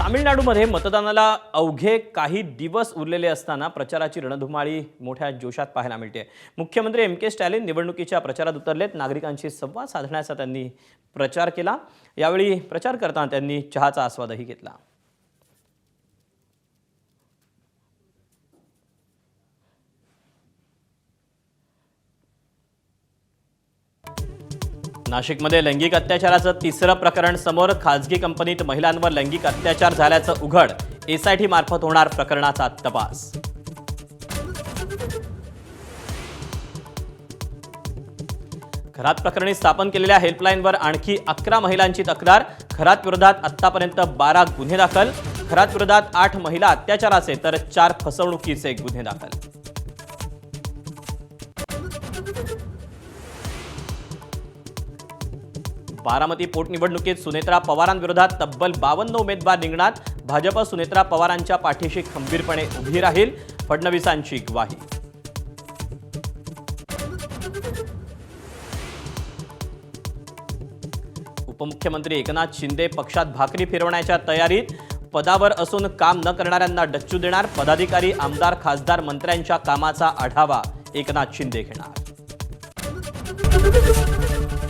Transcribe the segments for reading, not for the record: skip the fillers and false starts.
तामिळनाडूमध्ये मतदानाला अवघे काही दिवस उरलेले असताना प्रचाराची रणधुमाळी मोठ्या जोशात पाहायला मिळते। मुख्यमंत्री एम के स्टॅलिन निवडणुकीच्या प्रचारात उतरलेत। नागरिकांशी संवाद साधण्याचा त्यांनी प्रचार केला। यावेळी प्रचार करताना त्यांनी चहाचा आस्वादही घेतला। नाशिकमध्ये लैंगिक अत्याचाराचं तिसरं प्रकरण समोर। खासगी कंपनीत महिलांवर लैंगिक अत्याचार झाल्याचं उघड। एसआयटी मार्फत होणार प्रकरणाचा तपास। खरात प्रकरणी स्थापन केलेल्या हेल्पलाईनवर आणखी 11 महिलांची तक्रार। खरात विरोधात आतापर्यंत 12 गुन्हे दाखल। खरात विरोधात 8 महिला अत्याचाराचे तर 4 फसवणुकीचे गुन्हे दाखल। बारामती पोटनिवडणुकीत सुनेत्रा पवारांविरोधात तब्बल 52 उमेदवार रिंगणात। भाजप सुनेत्रा पवारांच्या पाठीशी खंबीरपणे उभी राहील, फडणवीसांची ग्वाही। उपमुख्यमंत्री एकनाथ शिंदे पक्षात भाकरी फिरवण्याच्या तयारीत। पदावर असून काम न करणाऱ्यांना डच्चू देणार। पदाधिकारी आमदार खासदार मंत्र्यांच्या कामाचा आढावा एकनाथ शिंदे घेणार।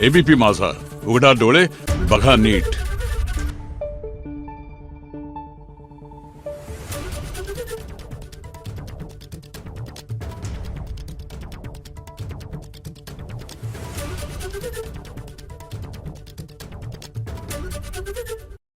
एबीपी माझा, उघडा डोळे बघा नीट।